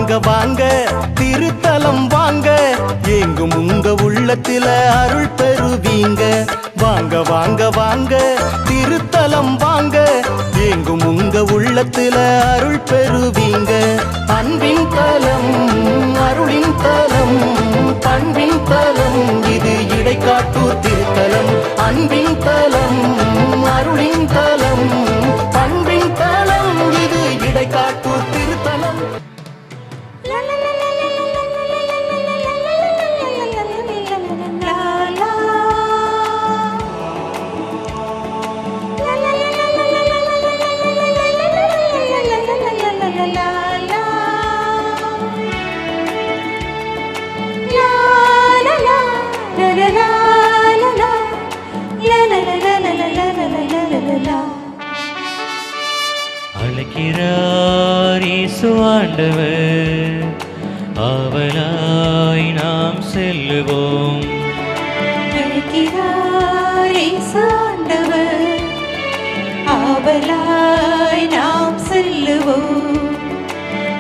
வாங்க வாங்க திருத்தலம் வாங்க, எங்கும் உங்க உள்ளத்தில அருள் பெறுவீங்க. வாங்க வாங்க வாங்க திருத்தலம் வாங்க, எங்கும் உங்க உள்ளத்தில அருள் பெறுவீங்க. அன்பின் தலம், அருளின் தலம், பண்பின் தலம், இது இடைக்காட்டூர் திருத்தலம். அன்பின் தலம், அருளின் தலம், பண்பின் தலம், இது இடைக்காட்டூர் திருத்தலம். அழைக்கிறார் இயேசு ஆண்டவர், ஆவலாய் நாம் செல்லுவோம். அழைக்கிறார் இயேசு ஆண்டவர், ஆவலாய் நாம் செல்லுவோம்.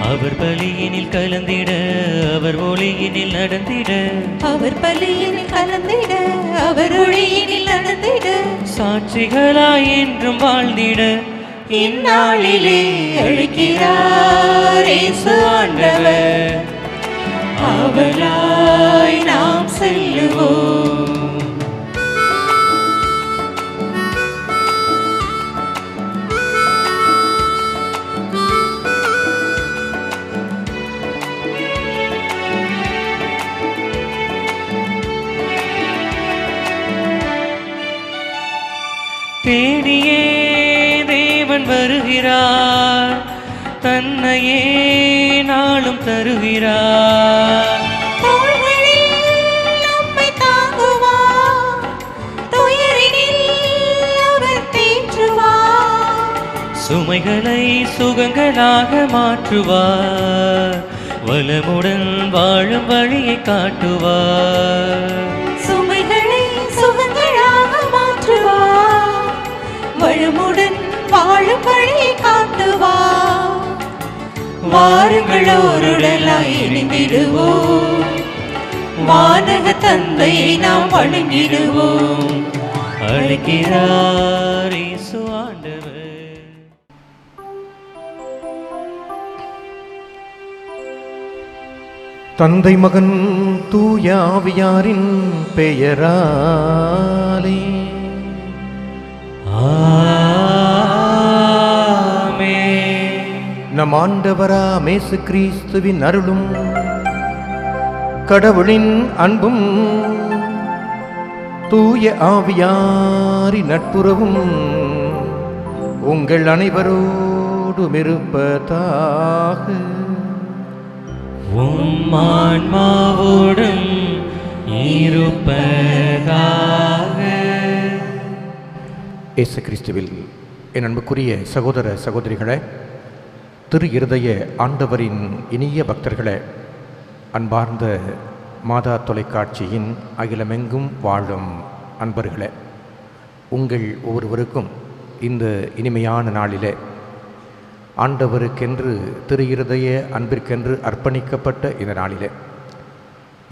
அவர் பலியினில் கலந்திட, அவர் ஒளியினில் நடந்திட, அவர் பலியினில் கலந்திட, அவர் ஒளியினில் நடந்திட, சாட்சிகளாய் என்றும் வாழ்ந்திட இந்நாளிலே அழைக்கிறார் இயேசு ஆண்டவர், ஆவலாய் நாம் செல்லுவோம். தேடியே தேவன் வருகிறார், தன்னையே நாளும் தருகிறார். நம்மை தாங்குவார், துயரினில் அவர் தேற்றுவார். சுமைகளை சுகங்களாக மாற்றுவார், வளமுடன் வாழும் வழியை காட்டுவார். சுமைகளை சுகங்களாக மாற்றுவார், வளமுடன் வாழும் வழியை காட்டுவார். வாருங்கள் ஓருடலாய் இணைந்திடுவோம், வானக தந்தையை நாம் வணங்கிடுவோம். அழைக்கிறார் இயேசு ஆண்டவர். தந்தை மகன் தூய ஆவியாரின் பெயராலே நம் ஆண்டவராம் இயேசு கிறிஸ்துவின் அருளும் கடவுளின் அன்பும் தூய ஆவியாரின் நட்புறவும் உங்கள் அனைவரோடும் இருப்பதாக. உம் ஆன்மாவோடும் இருப்பதாக. இயேசு கிறிஸ்துவில் என் அன்புக்குரிய சகோதர சகோதரிகளே, திரு இருதய ஆண்டவரின் இனிய பக்தர்களே, அன்பார்ந்த மாதா தொலைக்காட்சியின் அகிலமெங்கும் வாழும் அன்பர்களே, உங்கள் ஒவ்வொருவருக்கும் இந்த இனிமையான நாளிலே ஆண்டவருக்கென்று திரு இருதய அன்பிற்கென்று அர்ப்பணிக்கப்பட்ட இந்த நாளிலே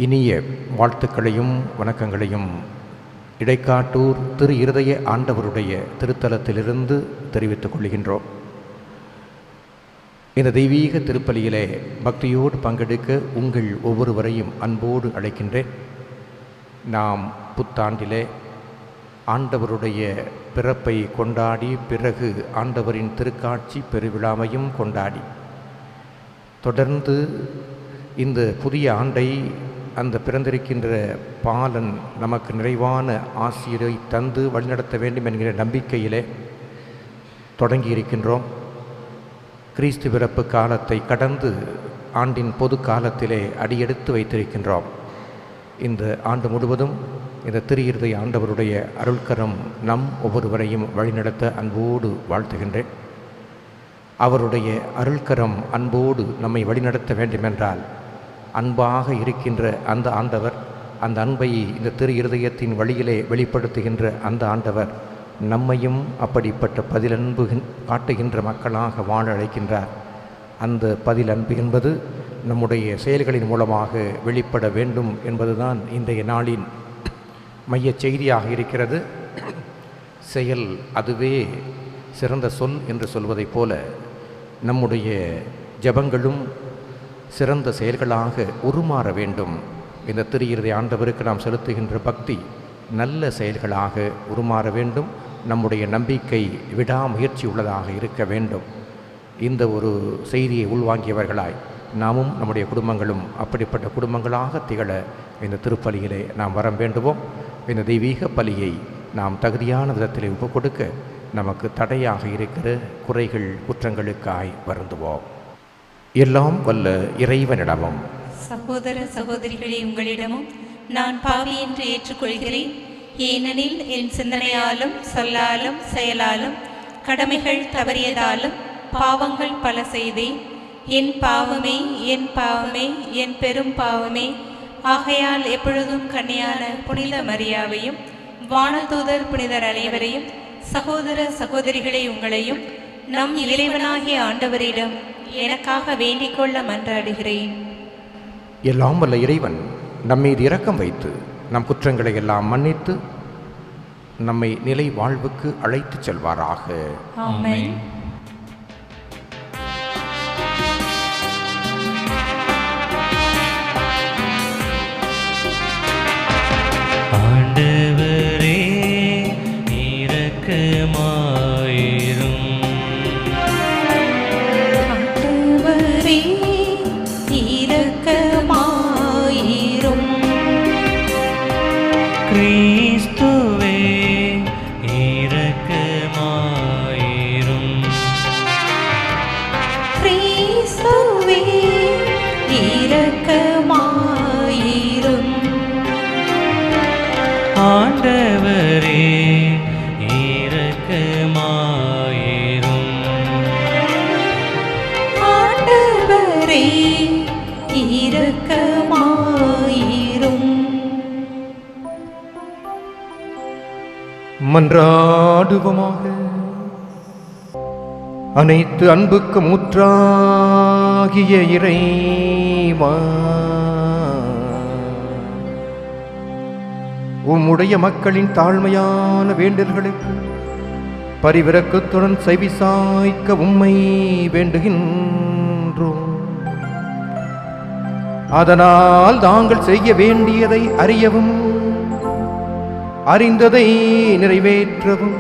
இனிய வாழ்த்துக்களையும் வணக்கங்களையும் இடைக்காட்டூர் திரு இருதய ஆண்டவருடைய திருத்தலத்திலிருந்து தெரிவித்துக் கொள்கின்றோம். இந்த தெய்வீக திருப்பலியிலே பக்தியோடு பங்கெடுக்க உங்கள் ஒவ்வொருவரையும் அன்போடு அழைக்கின்றேன். நாம் புத்தாண்டிலே ஆண்டவருடைய பிறப்பை கொண்டாடி, பிறகு ஆண்டவரின் திருக்காட்சி பெருவிழாவையும் கொண்டாடி, தொடர்ந்து இந்த புதிய ஆண்டை அந்த பிறந்திருக்கின்ற பாலன் நமக்கு நிறைவான ஆசிரை தந்து வழிநடத்த வேண்டும் என்கிற நம்பிக்கையிலே தொடங்கியிருக்கின்றோம். கிறிஸ்து பிறப்பு காலத்தை கடந்து ஆண்டின் பொது காலத்திலே அடியெடுத்து வைத்திருக்கின்றோம். இந்த ஆண்டு முழுவதும் இந்த திரு இருதய ஆண்டவருடைய அருள்கரம் நம் ஒவ்வொருவரையும் வழிநடத்த அன்போடு வாழ்த்துகின்றேன். அவருடைய அருள்கரம் அன்போடு நம்மை வழிநடத்த வேண்டுமென்றால் அன்பாக இருக்கின்ற அந்த ஆண்டவர், அந்த அன்பை இந்த திரு இருதயத்தின் வழியிலே வெளிப்படுத்துகின்ற அந்த ஆண்டவர் நம்மையும் அப்படிப்பட்ட பதிலன்பு காட்டுகின்ற மக்களாக வாழ அழைக்கின்றார். அந்த பதிலன்பு என்பது நம்முடைய செயல்களின் மூலமாக வெளிப்பட வேண்டும் என்பதுதான் இன்றைய நாளின் மையச் செய்தியாக இருக்கிறது. செயல் அதுவே சிறந்த சொல் என்று சொல்வதைப் போல நம்முடைய ஜெபங்களும் சிறந்த செயல்களாக உருமாற வேண்டும். இந்த திரு ஆண்டவருக்கு நாம் செலுத்துகின்ற பக்தி நல்ல செயல்களாக உருமாற வேண்டும். நம்முடைய நம்பிக்கை விடாமுயற்சி உள்ளதாக இருக்க வேண்டும். இந்த ஒரு செய்தியை உள்வாங்கியவர்களாய் நாமும் நம்முடைய குடும்பங்களும் அப்படிப்பட்ட குடும்பங்களாக திகழ இந்த திருப்பலியிலே நாம் வரம் வேண்டுவோம். இந்த தெய்வீக பலியை நாம் தகுதியான விதத்திலே ஒப்புக் கொடுக்க நமக்கு தடையாக இருக்கிற குறைகள் குற்றங்களுக்காய் வருந்துவோம். எல்லாம் வல்ல இறைவனிடமும் சகோதர சகோதரிகளே, உங்களிடமும் நான் பாவி என்று ஏற்றுக்கொள்கிறேன். ஏனெனில் என் சிந்தனையாலும் சொல்லாலும் செயலாலும் கடமைகள் தவறியதாலும் பாவங்கள் பல செய்தேன். என் பாவமே, என் பாவமே, என் பெரும் பாவமே. ஆகையால் எப்பொழுதும் கன்னியான புனித மரியாவையும் வானதூதர் புனிதர் அனைவரையும் சகோதர சகோதரிகளை உங்களையும் நம் இறைவனாகிய ஆண்டவரிடம் எனக்காக வேண்டிக் கொள்ள மன்றாடுகிறேன். எல்லாம் வல்ல இறைவன் நம்மீது இரக்கம் வைத்து நம் குற்றங்களை எல்லாம் மன்னித்து நம்மை நிலை வாழ்வுக்கு அழைத்துச் செல்வாராக. ஆமென். ஆண்டவரே இரக்கமாயிரும். ஆண்டவரே இரக்கமாயிரும். கிறிஸ்துவே இரக்கமாயிரும். கிறிஸ்துவே இரக்கமாயிரும். ஆண்டவரே இரக்கமாயிரும். ஆண்டவரே இரக்கமாயிரும். மன்றாடுவோமாக. அனைத்து அன்புக்கு ஊற்றாகிய இறைவா, உம்முடைய மக்களின் தாழ்மையான வேண்டல்களுக்கு பரிவிரக்கத்துடன் செவிசாய்க்க உம்மை வேண்டுகின்றோம். அதனால் தாங்கள் செய்ய வேண்டியதை அறியவும் அறிந்ததை நிறைவேற்றவும்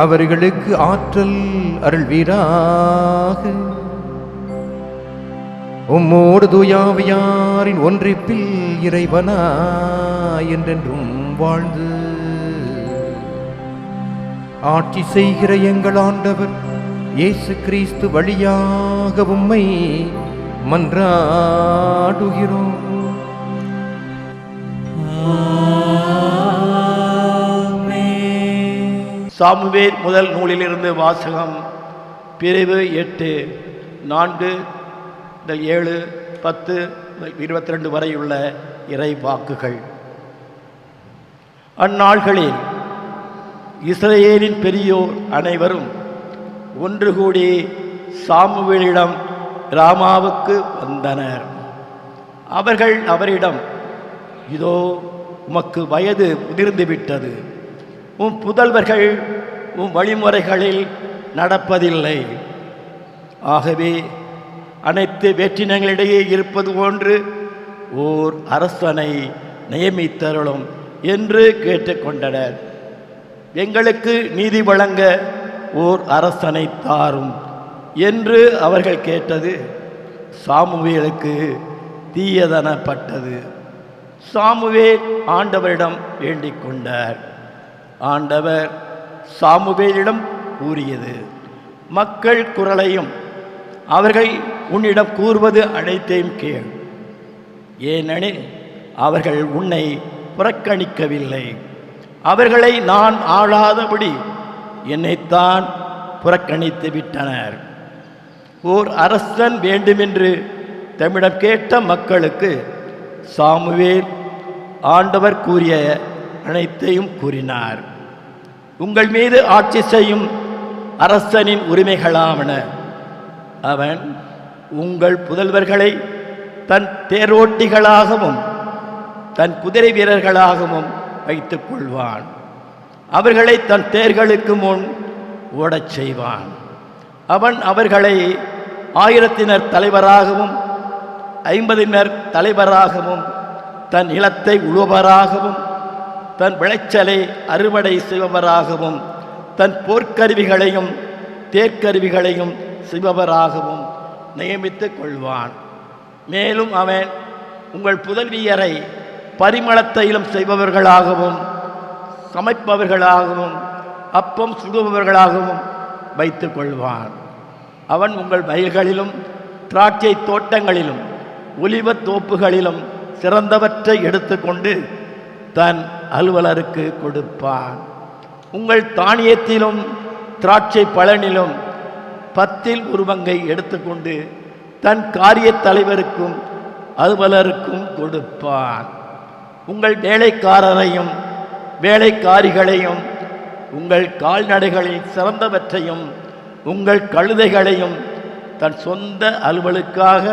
அவர்களுக்கு ஆற்றல் அருள்வீராக. உம்மோடு தூயாவியாரின் ஒன்றிப்பில் இறைவனா என்றென்றும் வாழ்ந்து ஆட்சி செய்கிற எங்கள் ஆண்டவர் இயேசு கிறிஸ்து வழியாக உம்மை மன்றாடுகிறோம். சாமுவேல் முதல் நூலிலிருந்து வாசகம். பிரிவு 8 4 7 10 22 வரையுள்ள இறை வாக்குகள். அந்நாள்களில் இஸ்ரவேலின் பெரியோர் அனைவரும் ஒன்று கூடி சாமுவேலிடம் ராமாவுக்கு வந்தனர். அவர்கள் அவரிடம், இதோ உமக்கு வயது முதிர்ந்துவிட்டது, உம் புதல்வர்கள் உம் வழிமுறைகளில் நடப்பதில்லை. ஆகவே அனைத்து வேற்றினங்களிடையே இருப்பது போன்று ஓர் அரசனை நியமித்தருளும் என்று கேட்டுக்கொண்டனர். எங்களுக்கு நீதி வழங்க ஓர் அரசனை தாரும் என்று அவர்கள் கேட்டது சாமுவேலுக்கு தீயதனப்பட்டது. சாமுவேல் ஆண்டவரிடம் வேண்டிக் கொண்டார். ஆண்டவர் சாமுவேலிடம் கூறியது, மக்கள் குரலையும் அவர்கள் உன்னிடம் கூறுவது அனைத்தையும் கேள். ஏனெனில் அவர்கள் உன்னை புறக்கணிக்கவில்லை. அவர்களை நான் ஆளாதபடி என்னைத்தான் புறக்கணித்து விட்டனர். ஓர் அரசன் வேண்டுமென்று தம்மிடம் கேட்ட மக்களுக்கு சாமுவேல் ஆண்டவர் கூறிய அனைத்தையும் கூறினார். உங்கள் மீது ஆட்சி செய்யும் அரசனின் உரிமைகளாவன. அவன் உங்கள் புதல்வர்களை தன் தேரோட்டிகளாகவும் தன் குதிரை வீரர்களாகவும் வைத்துக் கொள்வான். அவர்களை தன் தேர்களுக்கு முன் ஓடச் செய்வான். அவன் அவர்களை 1000 தலைவராகவும் 50 தலைவராகவும் தன் நிலத்தை உழுவராகவும் தன் விளைச்சலை அறுவடை செய்பவராகவும் தன் போர்க்கருவிகளையும் தேர்க்கருவிகளையும் செய்பவராகவும் நியமித்துக் கொள்வான். மேலும் அவன் உங்கள் புதல்வியரை பரிமள தைலம் செய்பவர்களாகவும் சமைப்பவர்களாகவும் அப்பம் சுடுபவர்களாகவும் வைத்துக் கொள்வான். அவன் உங்கள் வயல்களிலும் திராட்சை தோட்டங்களிலும் ஒலிவத் தோப்புகளிலும் சிறந்தவற்றை எடுத்துக்கொண்டு தன் அலுவலருக்கு கொடுப்பான். உங்கள் தானியத்திலும் திராட்சை பழனிலும் 10 பங்கை எடுத்துக்கொண்டு தன் காரிய தலைவருக்கும் அலுவலருக்கும் கொடுப்பான். உங்கள் வேலைக்காரரையும் வேலைக்காரிகளையும் உங்கள் கால்நடைகளில் சிறந்தவற்றையும் உங்கள் கழுதைகளையும் தன் சொந்த அலுவலுக்காக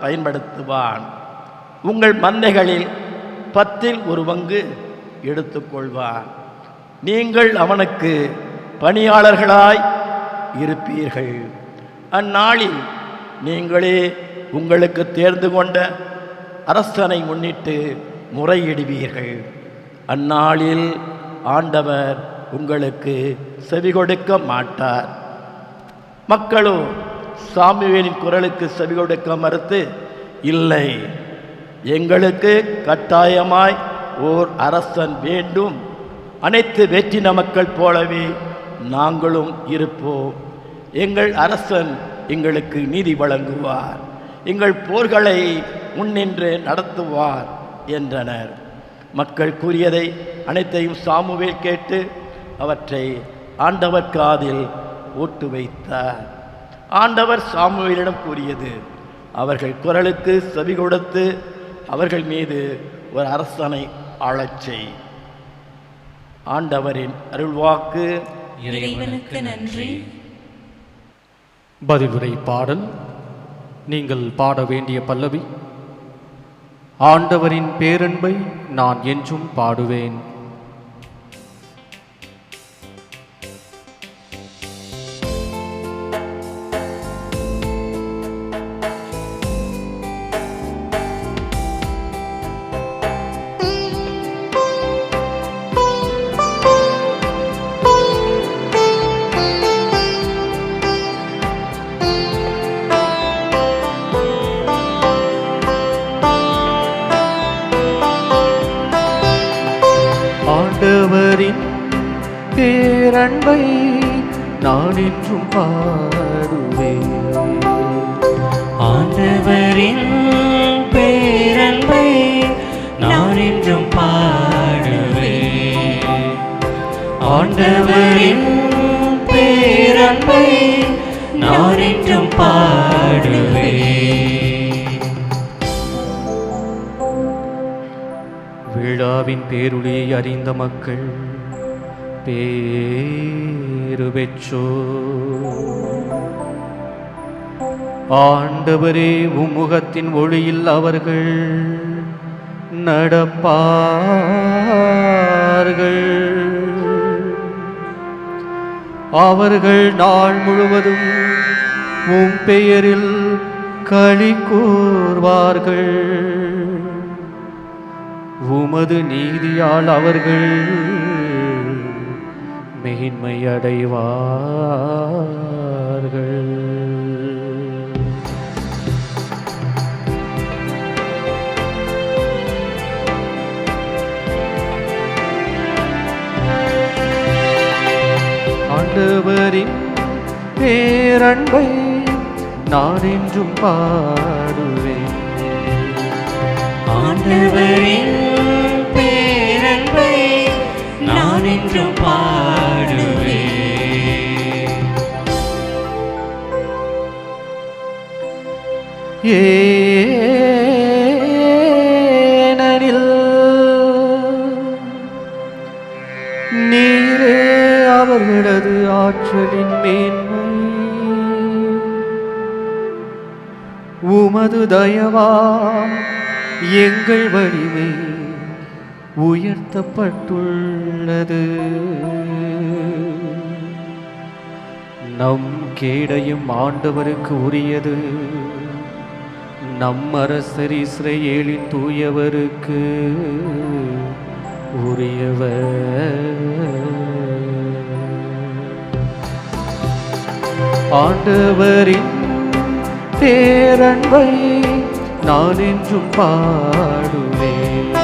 பயன்படுத்துவான். உங்கள் மந்தைகளில் 10 பங்கு எடுத்துக்கொள்வான். நீங்கள் அவனுக்கு பணியாளர்களாய் இருப்பீர்கள். அந்நாளில் நீங்களே உங்களுக்கு தேர்ந்து கொண்ட அரசனை முன்னிட்டு முறையிடுவீர்கள். அந்நாளில் ஆண்டவர் உங்களுக்கு செவி கொடுக்க மாட்டார். மக்களோ சாமுவேலின் குரலுக்கு செவி கொடுக்க மறுத்து, இல்லை, எங்களுக்கு கட்டாயமாய் ஓர் அரசன் வேண்டும், அனைத்து வெற்றின மக்கள் போலவே நாங்களும் இருப்போம், எங்கள் அரசன் எங்களுக்கு நீதி வழங்குவார், எங்கள் போர்களை முன்னின்று நடத்துவார் என்றனர். மக்கள் கூறியதை அனைத்தையும் சாமுவேல் கேட்டு அவற்றை ஆண்டவர் காதில் போட்டு வைத்தார். ஆண்டவர் சாமுவேலிடம் கூறியது, அவர்கள் குரலுக்கு செவி கொடுத்து அவர்கள் மீது ஒரு அரசனை ஆளச் செய். ஆண்டவரின் அருள்வாக்கு. இறைவனுக்கு நன்றி. பதிலுரை பாடல். நீங்கள் பாட வேண்டிய பல்லவி: ஆண்டவரின் பேரன்பை நான் என்றும் பாடுவேன். ஆண்டவரின் பேரன்பை நான் என்றும் பாடுவேன். ஆண்டவரின் பேரன்பை நான் என்றும் பாடுவேன். ஆண்டவரின் பேரன்பை நான் என்றும் பாடுவேன். விழாவின் பேருளியை அறிந்த மக்கள் பேறு பெற்றோர். ஆண்டவரே, உம்முகத்தின் ஒளியில் அவர்கள் நடப்பார்கள். அவர்கள் நாள் முழுவதும் உம் பெயரில் களி கூர்வார்கள். உமது நீதியால் அவர்கள் மேன்மை அடைவார்கள். ஆண்டவரின் பேரன்பை நான் என்றும் பாடுவேன். ஆண்டவரின் பேரன்பை நான் என்றும் பாடுவேன். ஏனெனில் நீரே அவர்களது ஆற்றலின் மேன்மை, உமது தயவா எங்கள் வலிமை உயர்த்தப்பட்டுள்ளது. நம் கேடயம் ஆண்டவருக்கு உரியது, நம் அரசர் இஸ்ரவேலின் தூயவருக்கு உரியவர். ஆண்டவரின் பேரன்பை நான் என்றும் பாடுவேன்.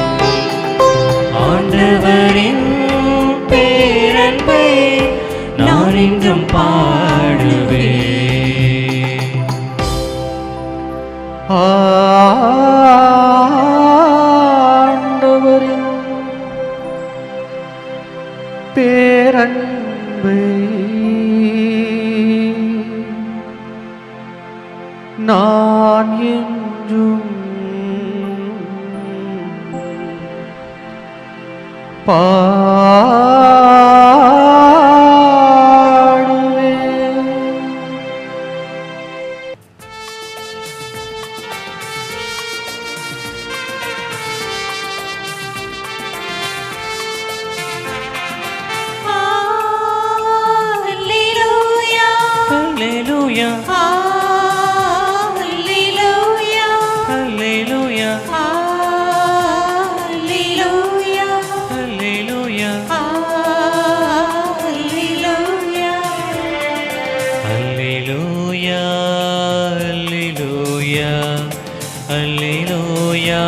ஆண்டவரின் பேரன்பை நான் என்றும் பாடுவேன். ஆண்டவரின் பேரன்பை நான் என்றும் பாடுவேன். Hallelujah. Hallelujah. Hallelujah. Hallelujah. Hallelujah. Hallelujah. Hallelujah. Hallelujah. Hallelujah.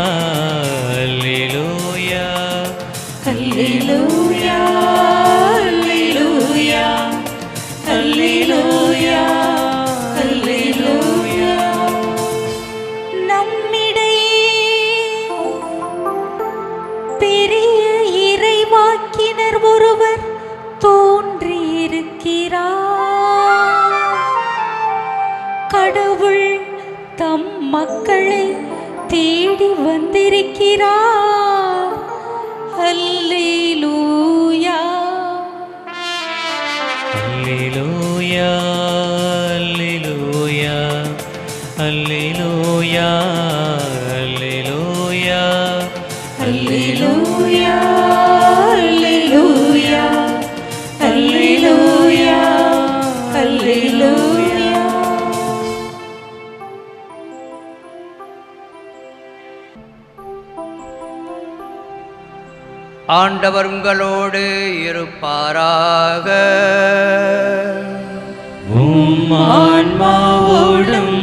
Hallelujah. Hallelujah. Hallelujah. Hallelujah. நம்மிடையே பெரிய இறைவாக்கினர் ஒருவர் தோன்றியிருக்கிறார். கடவுள் தம் மக்களை தேடி வந்திருக்கிறார். அல்லேலூயா. Hallelujah. Hallelujah. Hallelujah. Hallelujah. Hallelujah. Hallelujah. Hallelujah. ஆண்டவர் உங்களோடு இருப்பாராக. உம் ஆன்மாவோடும்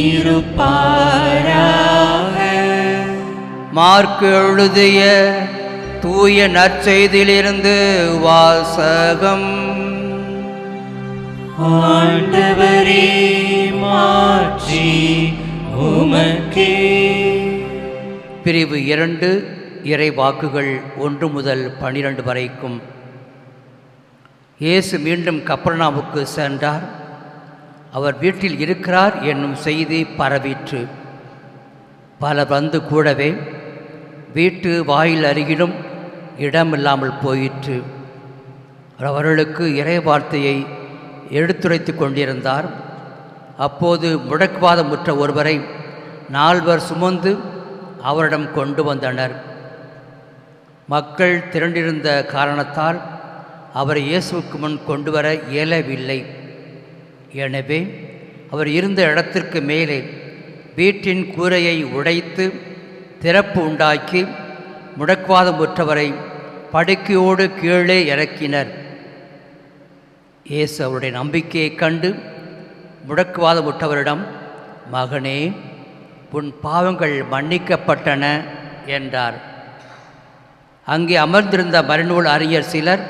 இருப்பாராக. மார்க்கு எழுதிய தூய நற்செய்தியிலிருந்து வாசகம். ஆண்டவரே, மாட்சி உமக்கே. பிரிவு 2 இறை வாக்குகள் 1 முதல் 12 வரைக்கும். இயேசு மீண்டும் கப்பர்நாவுக்கு சென்றார். அவர் வீட்டில் இருக்கிறார் என்னும் செய்தி பரவிற்று. பலர் வந்து கூடவே வீட்டு வாயில் அருகிலும் இடமில்லாமல் போயிற்று. அவர்களுக்கு இறை வார்த்தையை எடுத்துரைத்து கொண்டிருந்தார். அப்போது முடக்குவாதமுற்ற ஒருவரை 4 சுமந்து அவரிடம் கொண்டு வந்தனர். மக்கள் திரண்டிருந்த காரணத்தால் அவரை இயேசுவுக்கு முன் கொண்டு வர இயலவில்லை. எனவே அவர் இருந்த இடத்திற்கு மேலே வீட்டின் கூரையை உடைத்து திறப்பு உண்டாக்கி முடக்குவாதமுற்றவரை படுக்கையோடு கீழே இறக்கினர். இயேசு அவருடைய நம்பிக்கையைக் கண்டு முடக்குவாதமுற்றவரிடம், மகனே, உன் பாவங்கள் மன்னிக்கப்பட்டன என்றார். அங்கே அமர்ந்திருந்த மறைநூல் அறிஞர் சிலர்,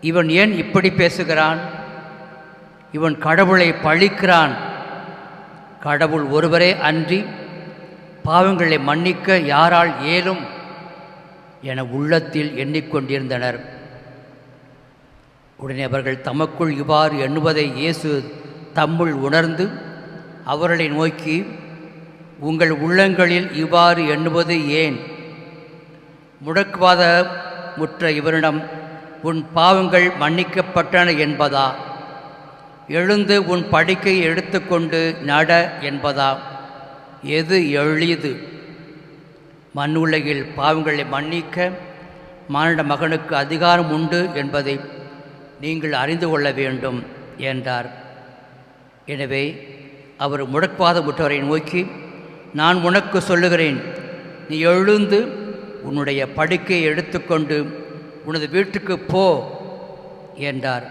இவன் ஏன் இப்படி பேசுகிறான்? இவன் கடவுளை பழிக்கிறான். கடவுள் ஒருவரே அன்றி பாவங்களை மன்னிக்க யாரால் இயலும் என உள்ளத்தில் எண்ணிக்கொண்டிருந்தனர். உடனே அவர்கள் தமக்குள் இவ்வாறு எண்ணுவதை இயேசு தம்முள் உணர்ந்து அவர்களை நோக்கி, உங்கள் உள்ளங்களில் இவ்வாறு எண்ணுவது ஏன்? முடக்குவாதமுற்ற இவரிடம் உன் பாவங்கள் மன்னிக்கப்பட்டன என்பதா? எழுந்து உன் படுக்கையை எடுத்துக்கொண்டு நட என்பதாம். எது எளிது? மண்ணுலகில் பாவங்களை மன்னிக்க மானிட மகனுக்கு அதிகாரம் உண்டு என்பதை நீங்கள் அறிந்து கொள்ள வேண்டும் என்றார். எனவே அவர் முடக்குவாதமுற்றவரை நோக்கி, நான் உனக்கு சொல்லுகிறேன், நீ எழுந்து உன்னுடைய படுக்கையை எடுத்துக்கொண்டு உனது வீட்டுக்கு போ என்றார்.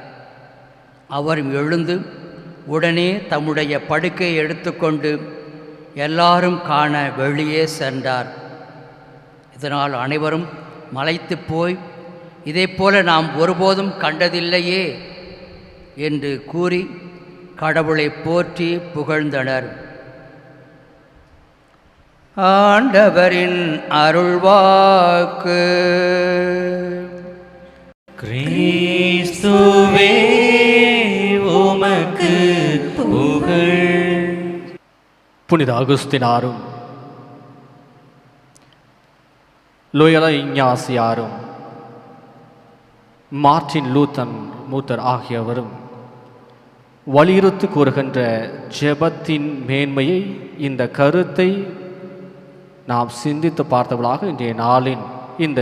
அவரும் எழுந்து உடனே தம்முடைய படுக்கையை எடுத்துக்கொண்டு எல்லாரும் காண வெளியே சென்றார். இதனால் அனைவரும் மலைத்து போய், இதைப்போல நாம் ஒருபோதும் கண்டதில்லையே என்று கூறி கடவுளை போற்றி புகழ்ந்தனர். ஆண்டவரின் அருள்வாக்கு. கிறிஸ்துவே உமக்கு புகழ். புனித அகுஸ்தினாரும் லோயலா இஞ்ஞாசியாரும் மார்ட்டின் லூத்தர் ஆகியவரும் வலியுறுத்தி கூறுகின்ற ஜெபத்தின் மேன்மையை, இந்த கருத்தை நாம் சிந்தித்து பார்த்தவர்களாக இன்றைய நாளின் இந்த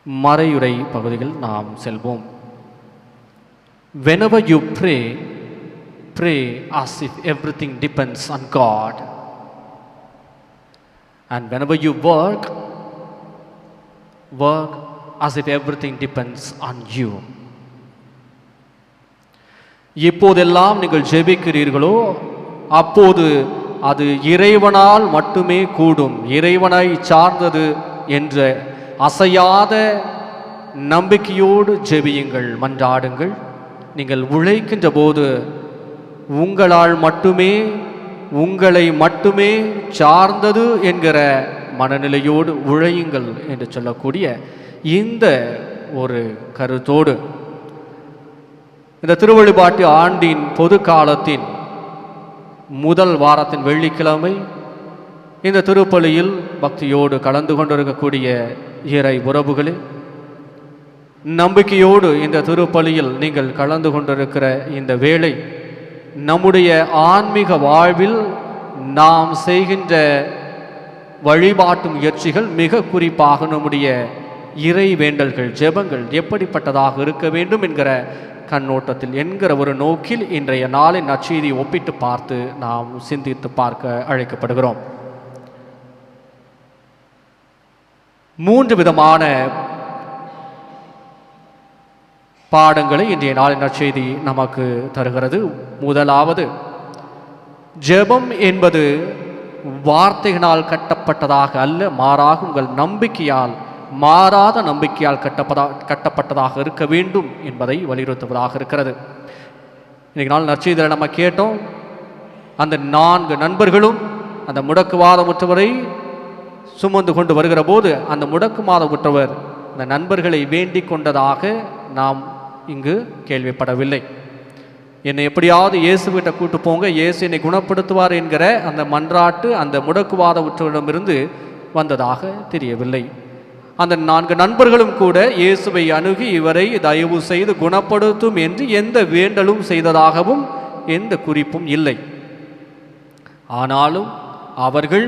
மறையுரை பகுதியில் நாம் செல்வோம். Whenever you pray, pray as if everything depends on God. And whenever you work, work as if everything depends on you. எப்போதெல்லாம் நீங்கள் ஜெபிக்கிறீர்களோ அப்போது அது இறைவனால் மட்டுமே கூடும், இறைவனை சார்ந்தது என்ற அசையாத நம்பிக்கையோடு ஜெபியுங்கள், மன்றாடுங்கள். நீங்கள் உழைக்கின்ற போது உங்களால் மட்டுமே, உங்களை மட்டுமே சார்ந்தது என்கிற மனநிலையோடு உழையுங்கள் என்று சொல்லக்கூடிய இந்த ஒரு கருத்தோடு இந்த திருவழிபாட்டு ஆண்டின் பொது காலத்தின் முதல் வாரத்தின் வெள்ளிக்கிழமை இந்த திருப்பலியில் பக்தியோடு கலந்து கொண்டிருக்கக்கூடிய இறை உறவுகளே, நம்பிக்கையோடு இந்த திருப்பலியில் நீங்கள் கலந்து கொண்டிருக்கிற இந்த வேளை நம்முடைய ஆன்மீக வாழ்வில் நாம் செய்கின்ற வழிபாட்டு முயற்சிகள், மிக குறிப்பாக நம்முடைய இறை வேண்டல்கள், ஜெபங்கள் எப்படிப்பட்டதாக இருக்க வேண்டும் என்கிற கண்ணோட்டத்தில், என்கிற ஒரு நோக்கில் இன்றைய நாளின் நற்செய்தியை ஒப்பிட்டு பார்த்து நாம் சிந்தித்து பார்க்க அழைக்கப்படுகிறோம். 3 விதமான பாடங்களை இன்றைய நாளின் நற்செய்தி நமக்கு தருகிறது. முதலாவது, ஜெபம் என்பது வார்த்தைகளால் கட்டப்பட்டதாக அல்ல, மாறாக உங்கள் நம்பிக்கையால், மாறாத நம்பிக்கையால் கட்டப்பட்டதாக இருக்க வேண்டும் என்பதை வலியுறுத்துவதாக இருக்கிறது. இன்றைக்கு நாள் நற்செய்தியில் நம்ம கேட்டோம், அந்த 4 நண்பர்களும் அந்த முடக்குவாதமுற்றவரை சுமந்து கொண்டு வருகிற போது அந்த முடக்குவாதமுற்றவர் அந்த நண்பர்களை வேண்டிக் கொண்டதாக நாம் இங்கு கேள்விப்படவில்லை. என்னை எப்படியாவது இயேசுகிட்ட கூட்டு போங்க, இயேசு என்னை குணப்படுத்துவார் என்கிற அந்த மன்றாட்டு அந்த முடக்குவாதமுற்றவரிடமிருந்து வந்ததாக தெரியவில்லை. அந்த 4 நண்பர்களும் கூட இயேசுவை அணுகி இவரை தயவு செய்து குணப்படுத்தும் என்று எந்த வேண்டலும் செய்ததாகவும் எந்த குறிப்பும் இல்லை. ஆனாலும் அவர்கள்,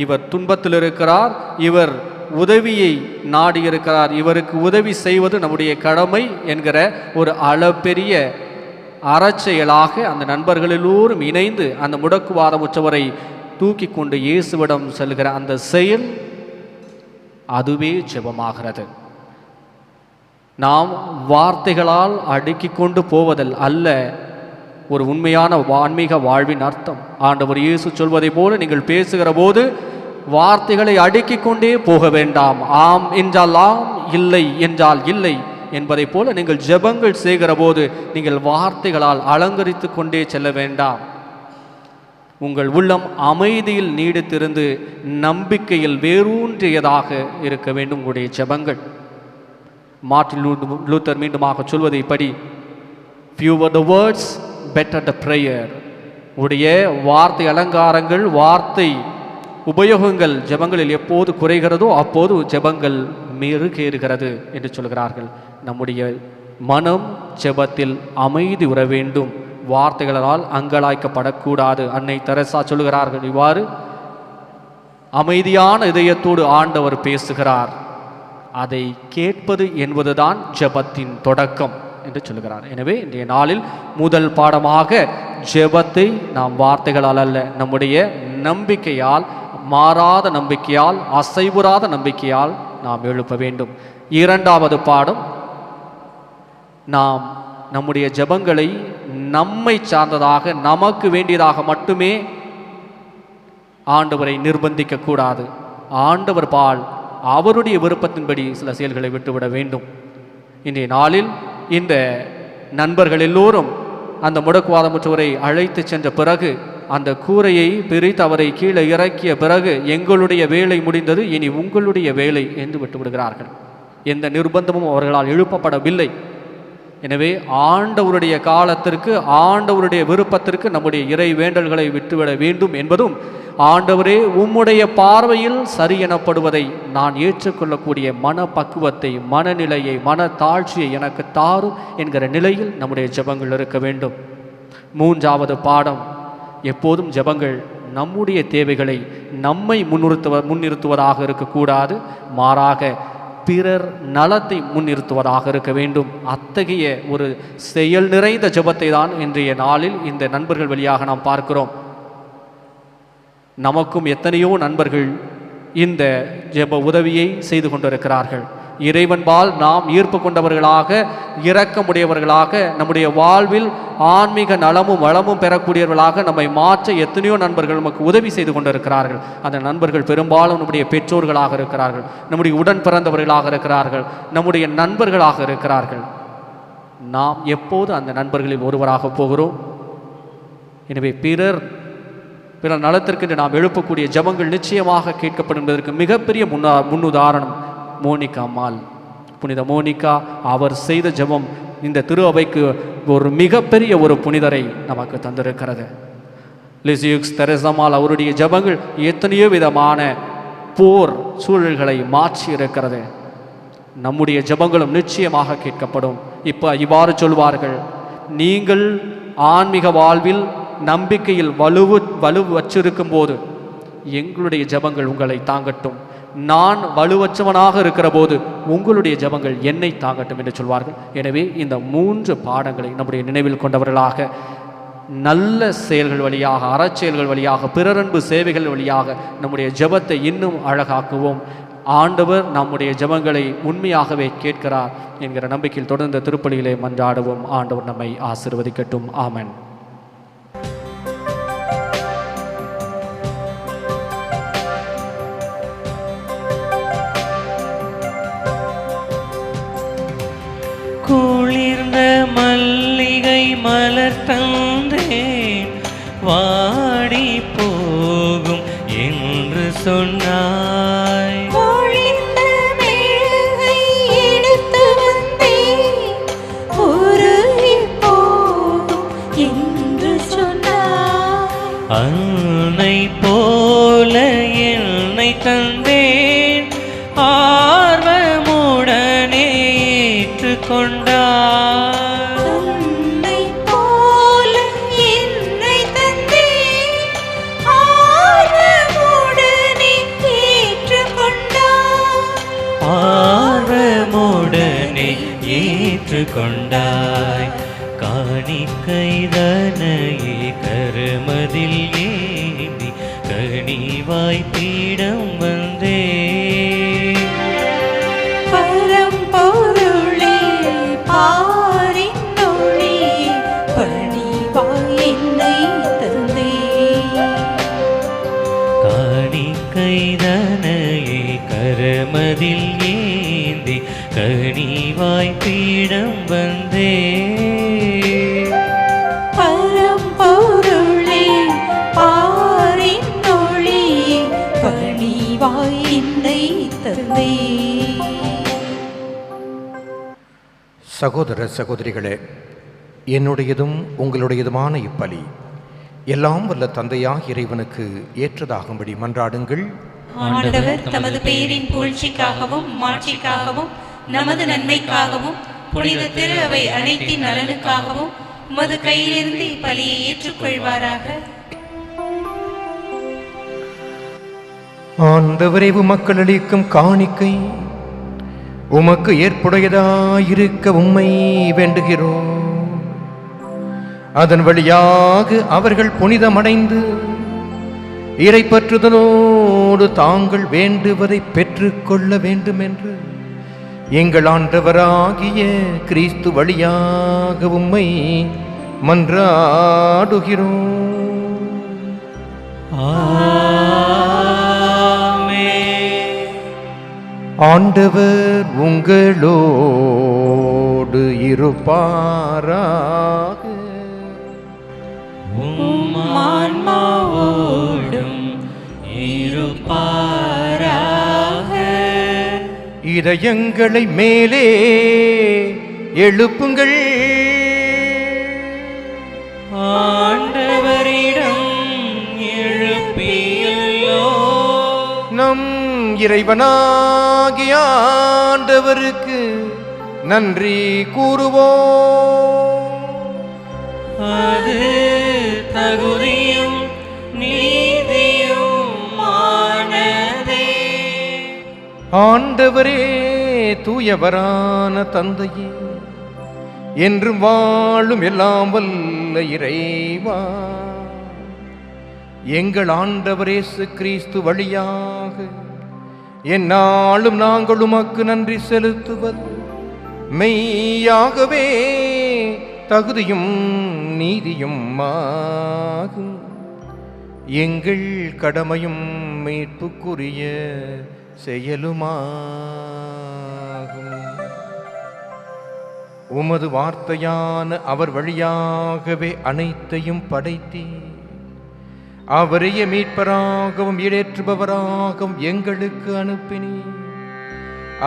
இவர் துன்பத்தில் இருக்கிறார், இவர் உதவியை நாடியிருக்கிறார், இவருக்கு உதவி செய்வது நம்முடைய கடமை என்கிற ஒரு அளப்பெரிய அறச்செயலாக அந்த நண்பர்கள் எல்லோரும் இணைந்து அந்த முடக்குவாதமுற்றவரை தூக்கி கொண்டு இயேசுவிடம் செல்கிற அந்த செயல், அதுவே ஜெபமாகிறது. நாம் வார்த்தைகளால் அடுக்கி கொண்டு போவதில் அல்ல ஒரு உண்மையான ஆன்மீக வாழ்வின் அர்த்தம். ஆண்டவர் இயேசு சொல்வதை போல நீங்கள் பேசுகிற போது வார்த்தைகளை அடுக்கிக் கொண்டே போக வேண்டாம். ஆம் என்றால் ஆம், இல்லை என்றால் இல்லை என்பதை போல நீங்கள் ஜெபங்கள் செய்கிற போது நீங்கள் வார்த்தைகளால் அலங்கரித்து கொண்டே செல்ல வேண்டாம். உங்கள் உள்ளம் அமைதியில் நீடித்திருந்து நம்பிக்கையில் வேரூன்றியதாக இருக்க வேண்டும் உங்களுடைய ஜெபங்கள். மார்ட்டின் லூத்தர் மீண்டுமாக சொல்வதை படி, fewer the words, better the prayer. உடைய வார்த்தை அலங்காரங்கள், வார்த்தை உபயோகங்கள் ஜெபங்களில் எப்போது குறைகிறதோ அப்போது ஜெபங்கள் மெருகேறுகிறது என்று சொல்கிறார்கள். நம்முடைய மனம் ஜெபத்தில் அமைதி உற வேண்டும், வார்த்தைகளால் அங்கலாய்க்கப்படக்கூடாது. அன்னை தெரசா சொல்லுகிறார்கள் இவ்வாறு, அமைதியான இதயத்தோடு ஆண்டவர் பேசுகிறார், அதை கேட்பது என்பதுதான் ஜெபத்தின் தொடக்கம் என்று சொல்லுகிறார். எனவே இன்றைய நாளில் முதல் பாடமாக ஜெபத்தை நாம் வார்த்தைகளால் அல்ல, நம்முடைய நம்பிக்கையால், மாறாத நம்பிக்கையால், அசைவுறாத நம்பிக்கையால் நாம் எழுப்ப வேண்டும். இரண்டாவது பாடம், நாம் நம்முடைய ஜெபங்களை நம்மை சார்ந்ததாக, நமக்கு வேண்டியதாக மட்டுமே ஆண்டவரை நிர்பந்திக்க கூடாது. ஆண்டவர் பால் அவருடைய விருப்பத்தின்படி சில செயல்களை விட்டுவிட வேண்டும். இன்றைய நாளில் இந்த நண்பர்கள் எல்லோரும் அந்த முடக்குவாதமுற்றவரை அழைத்து சென்ற பிறகு, அந்த கூரையை பிரித்து அவரை கீழே இறக்கிய பிறகு, எங்களுடைய வேலை முடிந்தது, இனி உங்களுடைய வேலை என்று விட்டுவிடுகிறார்கள். எந்த நிர்பந்தமும் அவர்களால் எழுப்பப்படவில்லை. எனவே ஆண்டவருடைய காலத்திற்கு, ஆண்டவருடைய விருப்பத்திற்கு நம்முடைய இறை வேண்டல்களை விட்டுவிட வேண்டும் என்பதும், ஆண்டவரே உம்முடைய பார்வையில் சரி எனப்படுவதை நான் ஏற்றுக்கொள்ளக்கூடிய மனப்பக்குவத்தை, மனநிலையை, மன தாழ்ச்சியை எனக்கு தாரும் என்கிற நிலையில் நம்முடைய ஜெபங்கள் இருக்க வேண்டும். மூன்றாவது பாடம், எப்போதும் ஜெபங்கள் நம்முடைய தேவைகளை நம்மை முன்னிறுத்துவதாக இருக்கக்கூடாது, மாறாக பிறர் நலத்தை முன்னிறுத்துவதாக இருக்க வேண்டும். அத்தகைய ஒரு செயல் நிறைந்த ஜெபத்தை தான் இன்றைய நாளில் இந்த நண்பர்கள் வழியாக நாம் பார்க்கிறோம். நமக்கும் எத்தனையோ நண்பர்கள் இந்த ஜெப உதவியை செய்து கொண்டிருக்கிறார்கள். இறைவன்பால் நாம் ஈர்ப்பு கொண்டவர்களாக, இரக்கமுடையவர்களாக, நம்முடைய வாழ்வில் ஆன்மீக நலமும் வளமும் பெறக்கூடியவர்களாக நம்மை மாற்ற எத்தனையோ நண்பர்கள் நமக்கு உதவி செய்து கொண்டிருக்கிறார்கள். அந்த நண்பர்கள் பெரும்பாலும் நம்முடைய பெற்றோர்களாக இருக்கிறார்கள், நம்முடைய உடன் பிறந்தவர்களாக இருக்கிறார்கள், நம்முடைய நண்பர்களாக இருக்கிறார்கள். நாம் எப்போது அந்த நண்பர்களில் ஒருவராக போகிறோம்? எனவே பிறர் நலத்திற்கு நாம் எழுப்பக்கூடிய ஜெபங்கள் நிச்சயமாக கேட்கப்படுவதற்கு மிகப்பெரிய முன்னுதாரணம் மோனிகா அம்மாள். புனித மோனிகா அவர் செய்த ஜெபம் இந்த திரு அவைக்கு ஒரு மிகப்பெரிய ஒரு புனிதரை நமக்கு தந்திருக்கிறது. லிசியுக்ஸ் தெரசம்மாள் அவருடைய ஜெபங்கள் எத்தனையோ விதமான போர் சூழல்களை மாற்றி இருக்கிறது. நம்முடைய ஜெபங்களும் நிச்சயமாக கேட்கப்படும். இவ்வாறு சொல்வார்கள், நீங்கள் ஆன்மீக வாழ்வில் நம்பிக்கையில் வலுவற்றிருக்கும் போது எங்களுடைய ஜெபங்கள் உங்களை தாங்கட்டும், நான் வலுவற்றவனாக இருக்கிற போது உங்களுடைய ஜெபங்கள் என்னை தாங்கட்டும் என்று சொல்வார்கள். எனவே இந்த 3 பாடங்களை நம்முடைய நினைவில் கொண்டவர்களாக, நல்ல செயல்கள் வழியாக, அறச்செயல்கள் வழியாக, பிறரன்பு சேவைகள் வழியாக நம்முடைய ஜெபத்தை இன்னும் அழகாக்குவோம். ஆண்டவர் நம்முடைய ஜெபங்களை உண்மையாகவே கேட்கிறார் என்கிற நம்பிக்கையில் தொடர்ந்த திருப்பலியிலே மன்றாடுவோம். ஆண்டவர் நம்மை ஆசீர்வதிக்கட்டும். ஆமென். குளிர்ந்த மல்லிகை மலர் தந்தேன், வாடி போகும் என்று சொன்னாய். பொழிந்த மேகை எடுத்து வந்தேன், உருகி போகும் என்று சொன்னாய். அன்னை போல என்னை தந்தேன், ஆர்வமுடனே ஏற்றுக்கொண்டாய். உன்னை போல என்னை தந்தேன், ஆர்வமுடனே ஏற்றுக்கொண்டாய். ஆர்வமுடனே ஏற்றுக்கொண்டாய். காணிக்கைதனையே கருமதில் ஏந்தி கனிவாய் பீடம் வந்தே. பரம்பொருளே பாரின் ஒளி, பணிவாய் என்னை தந்தே. காணிக்கைதனையே கருமதில் ஏந்தி கனிவாய் பீடம் வந்தே. பரம்பொருளே பாரின் ஒளி, பணிவாய் என்னை தந்தே. சகோதர சகோதரிகளே, என்னுடையதும் உங்களுடையதுமான இப்பலி எல்லாம் வல்ல தந்தையாக இறைவனுக்கு ஏற்றதாகும்படி மன்றாடுங்கள். ஆண்டவர் தமது பெயரின் புகழ்ச்சிக்காகவும் மாட்சிக்காகவும் நமது நன்மைக்காகவும் புனித திரு அவை அனைத்தின் நலனுக்காகவும் உமது கையிலிருந்து இப்பலியை ஏற்றுக்கொள்வாராக. ஆண்டவரே, உமக்கள் அளிக்கும் காணிக்கை உமக்கு ஏற்புடையதாயிருக்க உம்மை வேண்டுகிறோம். அதன் வழியாக அவர்கள் புனிதமடைந்து இறைப்பற்றுதலோடு தாங்கள் வேண்டுவதை பெற்றுக்கொள்ள வேண்டும் என்று எங்கள் ஆண்டவராகிய கிறிஸ்து வழியாக உம்மை மன்றாடுகிறோம். ஆண்டவர் உங்களோடு இருப்பாராக. ஆன்மாவோடும் இருப்பாராக. இதயங்களை மேலே எழுப்புங்கள். ஆண்டவரிடம் எழுப்பியுள்ளோ நம் இறைவனாகிய ஆண்டவருக்கு நன்றி கூறுவோம். அது தகுதியும் நீதியுமானதே. ஆண்டவரே, தூயவரான தந்தையே, என்றும் வாழும் எல்லாம் வல்ல இறைவா, எங்கள் ஆண்டவர் இயேசு கிறிஸ்து வழியாக எந்நாளும் நாங்கள் உமக்கு நன்றி செலுத்துவது மெய்யாகவே தகுதியும் நீதியும் ஆகும். எங்கள் கடமையும் மீட்புக்குரிய செயலுமாகும். உமது வார்த்தையான அவர் வழியாகவே அனைத்தையும் படைத்தீ. அவரையே மீட்பராகவும் ஈடேற்றுபவராகவும் எங்களுக்கு அனுப்பினீர்.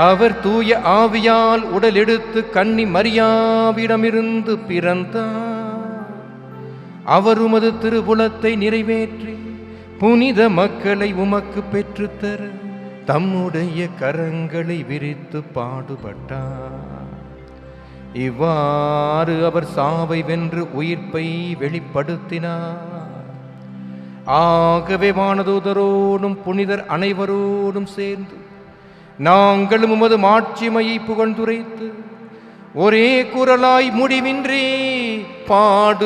அவர் தூய ஆவியால் உடல் எடுத்து கன்னி மரியாவிடமிருந்து பிறந்தார். அவர் உமது திருவுளத்தை நிறைவேற்றி புனித மக்களை உமக்கு பெற்றுத்தர தம்முடைய கரங்களை விரித்து பாடுபட்டார். இவ்வாறு அவர் சாவை வென்று உயிர்ப்பை வெளிப்படுத்தினார். ஆகவே வானதூதரோடும் புனிதர் அனைவரோடும் சேர்ந்து நாங்களும் உமது மாட்சிமையை புகழ்ந்துரைத்து ஒரே குரலாய் முடிவின்றி பாடுவதாவது: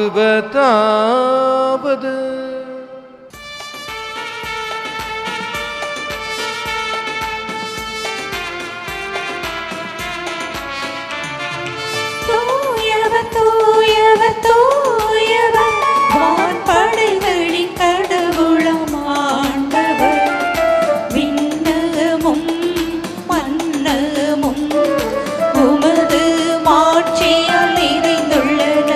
தூயவர் தூயவர் தூயவர் வான்படைகளின் கடவுளாம் ஆண்டவர். விண்ணகமும் மன்னகமும் உமது மாட்சியால் நிறைந்துள்ளன.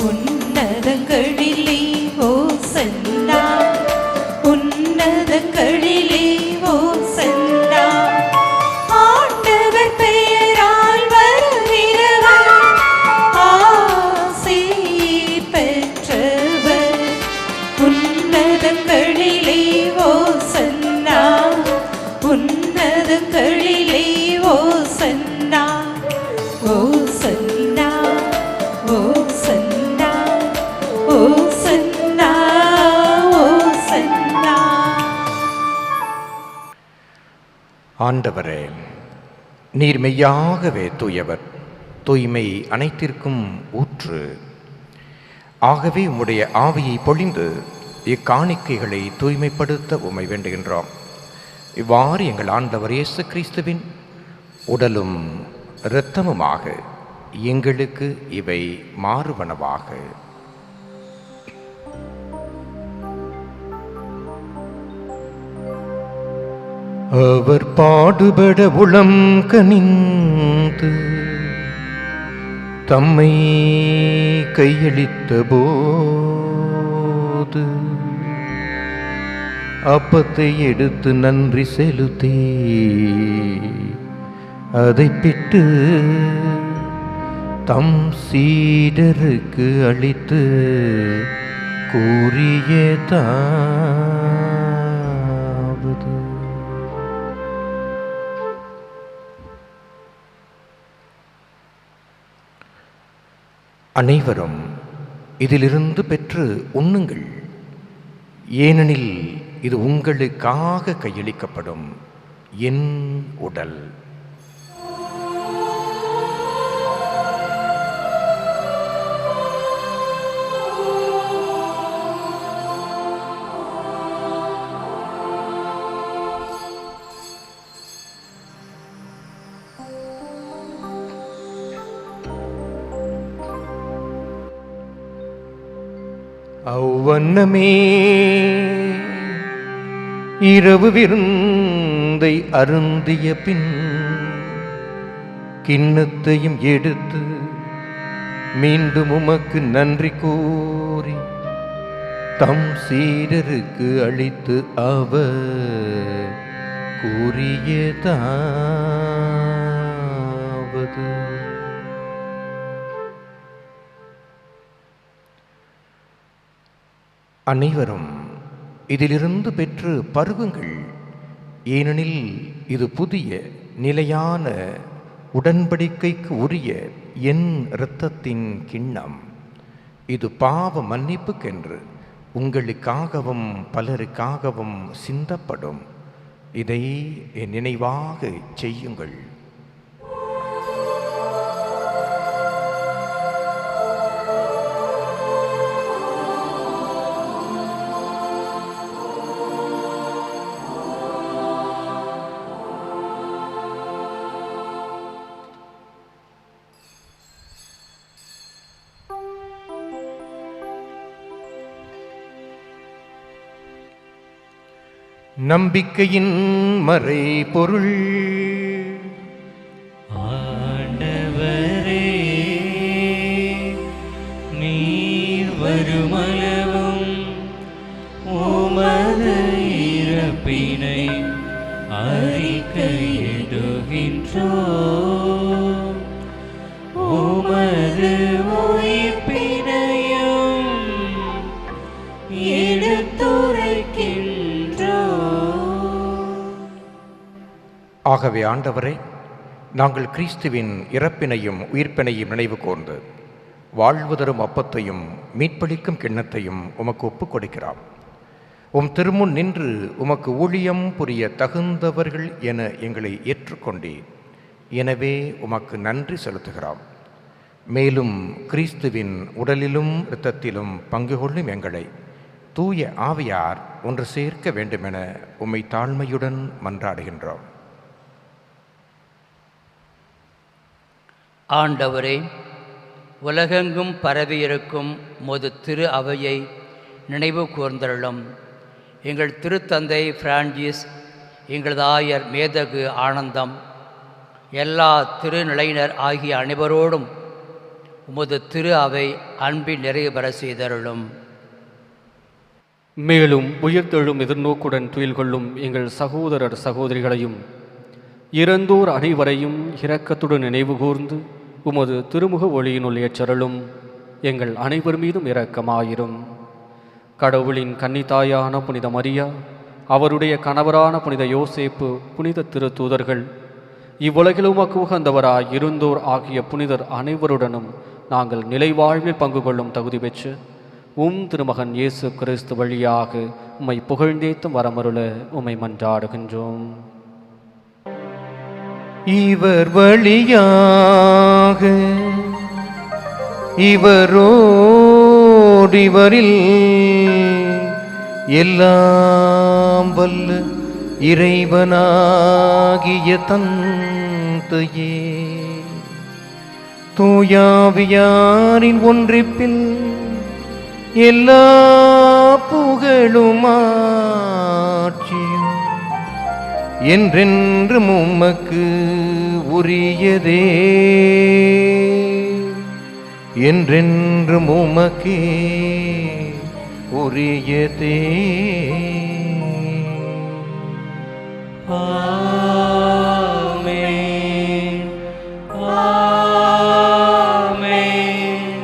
உன்னதங்களிலே ஓசன்னா, உன்னதங்களிலே ஓசன்னா. ஆண்டவர் பெயரால் வருகிறவர் ஆசீர் பெற்றவர். உன்னதங்களிலே ஓசன்னா, உன்னதங்களிலே ஓசன்னா. ஓசன்னா, ஓசன்னா, ஓசன்னா, ஓசன்னா. ஆண்டவரே, நீர் மெய்யாகவே தூயவர், தூய்மை அனைத்திற்கும் ஊற்று. ஆகவே உம்முடைய ஆவியை பொழிந்து இக்காணிக்கைகளை தூய்மைப்படுத்த உம்மை வேண்டுகின்றோம். இவ்வாறு எங்கள் ஆண்டவர் இயேசு கிறிஸ்துவின் உடலும் இரத்தமுமாக எங்களுக்கு இவை மாறுவனவாக. அவர் பாடுபட உளம் கனிந்து தம்மை கையளித்த போது அப்பத்தை எடுத்து நன்றி செலுத்தி அதை பிட்டு தம் சீடருக்கு அளித்து கூறியதாவது: அனைவரும் இதிலிருந்து பெற்று உண்ணுங்கள், ஏனெனில் இது உங்களுக்காக கையளிக்கப்படும் என் உடல். அவ்வண்ணமே இரவு விருந்தை அருந்திய பின் கிண்ணத்தையும் எடுத்து மீண்டும் உமக்கு நன்றி கூறி தம் சீடருக்கு அளித்து அவர் கூறியதாவது: அனைவரும் இதிலிருந்து பெற்று பருகுங்கள், ஏனெனில் இது புதிய நிலையான உடன்படிக்கைக்கு உரிய என் இரத்தத்தின் கிண்ணம். இது பாவ மன்னிப்புக்கென்று உங்களுக்காகவும் பலருக்காகவும் சிந்தப்படும். இதை என் நினைவாக செய்யுங்கள். நம்பிக்கையின் மறைபொருள். ஆண்டவரே, நீர் வருமளவும் உமது இறப்பினை அறிக்கையிடுகின்றோம், உமது உயிர்ப்பினையும் எடுத்துரைக்கின்றோம். ஆகவே ஆண்டவரே, நாங்கள் கிறிஸ்துவின் இறப்பினையும் உயிர்ப்பினையும் நினைவு கூர்ந்து வாழ்வு தரும் அப்பத்தையும் மீட்பளிக்கும் கிண்ணத்தையும் உமக்கு ஒப்புக் கொடுக்கிறோம். உம் திருமுன் நின்று உமக்கு ஊழியம் புரிய தகுந்தவர்கள் என எங்களை ஏற்றுக்கொண்டீர். எனவே உமக்கு நன்றி செலுத்துகிறோம். மேலும் கிறிஸ்துவின் உடலிலும் இரத்தத்திலும் பங்கு கொள்ளும் எங்களை தூய ஆவியார் ஒன்று சேர்க்க வேண்டுமென உம்மை தாழ்மையுடன் மன்றாடுகின்றோம். ஆண்டவரே, உலகெங்கும் பரவியிருக்கும் உமது திரு அவையை நினைவு கூர்ந்தருளும். எங்கள் திருத்தந்தை பிரான்சிஸ், எங்களது ஆயர் மேதகு ஆனந்தம், எல்லா திருநிலையினர் ஆகிய அனைவரோடும் உமது திரு அவை அன்பில் நிறைவு பெற செய்தருளும். மேலும் உயிர்த்தெழும் எதிர்நோக்குடன் துயில் கொள்ளும் எங்கள் சகோதரர் சகோதரிகளையும் இறந்தோர் அனைவரையும் இரக்கத்துடன் நினைவு கூர்ந்து உமது திருமுக ஒளியினுள் ஏற்றருளும். எங்கள் அனைவர் மீதும் இரக்கமாயிரும். கடவுளின் கன்னித்தாயான புனித மரியா, அவருடைய கணவரான புனித யோசேப்பு, புனித திருத்தூதர்கள், இவ்வுலகில் உமக்கு உகந்தவராய் இருந்தோர் ஆகிய புனிதர் அனைவருடனும் நாங்கள் நிலைவாழ்வில் பங்கு கொள்ளும் தகுதி பெற்று திருமகன் இயேசு கிறிஸ்து வழியாக உம்மை புகழ்ந்தேத்தும் வரமருள உம்மை மன்றாடுகின்றோம். இவர் வழியாக இவரோடிவரில் எல்லாம் வல்ல இறைவனாகிய தந்தையே, தூயாவியாரின் ஒன்றிப்பில் எல்லா புகழும் ஆட்சியும் என்றென்றும் உமக்கு உரியதே, என்றென்றும் உமக்கே உரியதே. ஆமென், ஆமென்,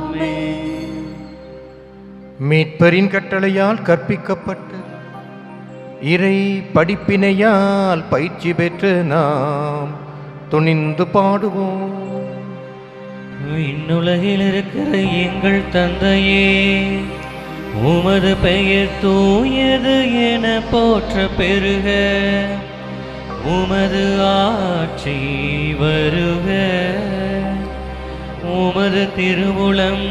ஆமென். மீட்பரின் கட்டளையால் கற்பிக்கப்பட்டு இறை படிப்பினையால் பயிற்சி பெற்ற நாம் துணிந்து பாடுவோம். விண்ணுலகில் இருக்கிற எங்கள் தந்தையே, உமது பெயர் தூயது என போற்ற பெருக, உமது ஆட்சி வருக, உமது திருவுளம்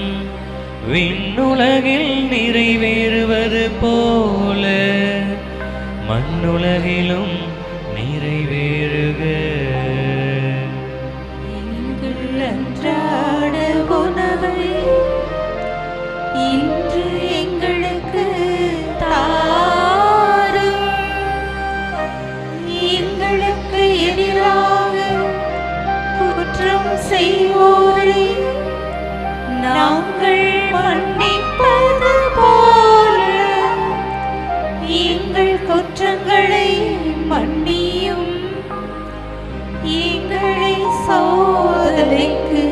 விண்ணுலகில் நிறைவேறுவது போல மண்ணுலகிலும் நிறைவேறுக. எங்கள் அன்றாட உணவை இன்று எங்களுக்கு தாரும். எங்களுக்கு எதிராக குற்றம் செய்வோரை நாங்கள் மன்னிப்பது போல எங்கள் குற்றங்களை மன்னியும். எங்களை சோதனைக்கு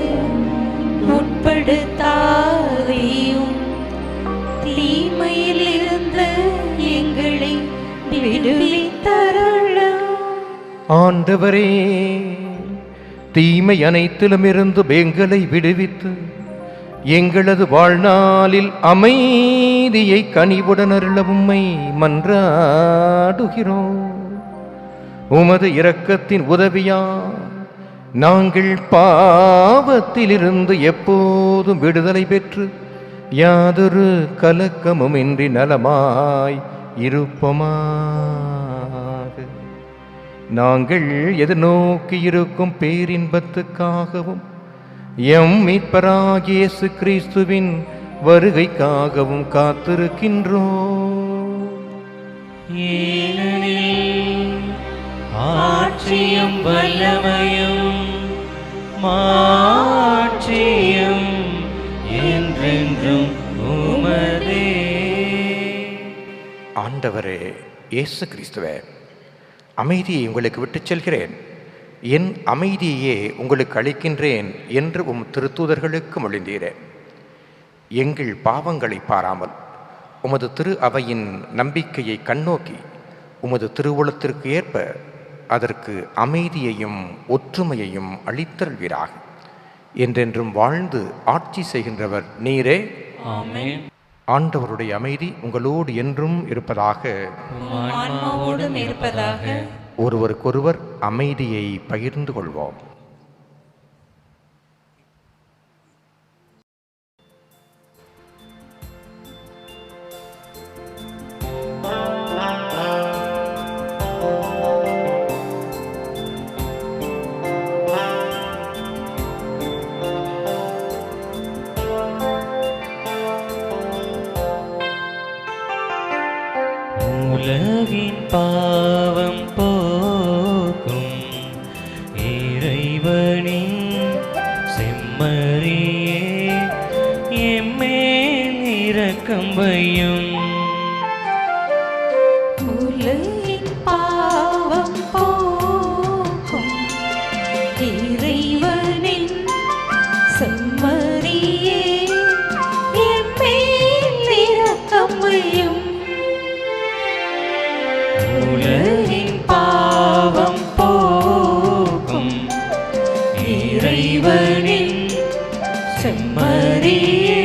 உட்படுத்தாதேயும், தீமையில் இருந்து எங்களை விடுவித்தருளும். ஆண்டவரே, தீமை அனைத்திலுமிருந்து எங்களை விடுவித்து எங்களது வாழ்நாளில் அமைதியை கனிவுடன் அருள உம்மை மன்றாடுகிறோம். உமது இரக்கத்தின் உதவியா நாங்கள் பாவத்திலிருந்து எப்போதும் விடுதலை பெற்று யாதொரு கலக்கமுமின்றி நலமாய் இருப்போமாக. நாங்கள் எதிர்நோக்கி இருக்கும் பேரின்பத்துக்காகவும் எம் மீட்பராகிய இயேசு கிறிஸ்துவின் வருகைக்காகவும் காத்திருக்கின்றோம். ஏனெனில் ஆட்சியும் வல்லமையும் மாட்சியும் என்றென்றும் உமதே. ஆண்டவரே இயேசு கிறிஸ்துவே, அமைதியை உங்களுக்கு விட்டுச் செல்கிறேன், என் அமைதியையே உங்களுக்கு அளிக்கின்றேன் என்று உம் திருத்தூதர்களுக்கு மொழிந்தீரே. எங்கள் பாவங்களை பாராமல் உமது திரு அவையின் நம்பிக்கையை கண்ணோக்கி உமது திருவுளத்திற்கு ஏற்ப அதற்கு அமைதியையும் ஒற்றுமையையும் அளித்தருள்வீராக. என்றென்றும் வாழ்ந்து ஆட்சி செய்கின்றவர் நீரே. ஆமென். ஆண்டவருடைய அமைதி உங்களோடு என்றும் இருப்பதாக. ஆன்மாவோடும் இருப்பதாக. ஒருவருக்கொருவர் அமைதியை பகிர்ந்து கொள்வோம். உலகின் பாவம் போக்கும் இறைவனின் செம்மறியே, எம்மேல் இரக்கம் வையும். உலகின் பாவம் போக்கும் இறைவனின் செம்மறியே, எம்மேல் இரக்கம் வையும். உலகின் பாவம் போக்கும் இறைவனின் செம்மறியே,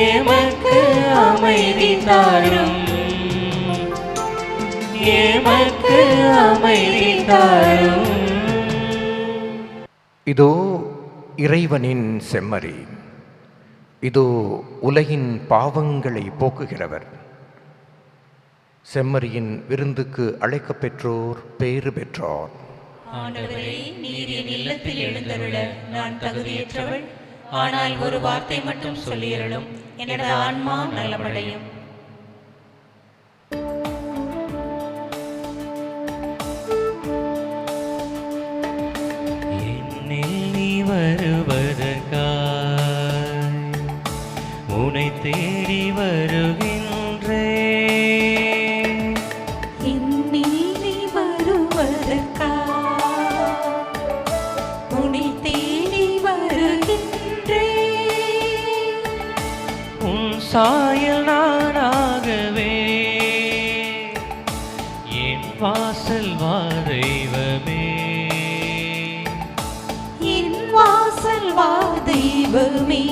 எமக்கு அமைதி தாரும், எமக்கு அமைதி தாரும். இதோ இறைவனின் செம்மறி, இதோ உலகின் பாவங்களை போக்குகிறவர். செம்மறியின் விருந்துக்கு அழைக்கப் பெற்றோர் பேறு பெற்றோர். ஆண்டவரே, நீர் என் இல்லத்தில் எழுந்தருள நான் தகுதியற்றவள். ஆனால் ஒரு வார்த்தை மட்டும் சொல்லியருளும், எனது ஆன்மா நலமடையும். என்னில் நீ வருவதற்காய் உனை தேடி வருகின்றேன். என்னில் நீ வருவதற்காய் உன்னை தேடி வருகின்றேன். உன் சாயல் நானாகவே என் வாசல் வாரைவமே. வா தெய்வமே.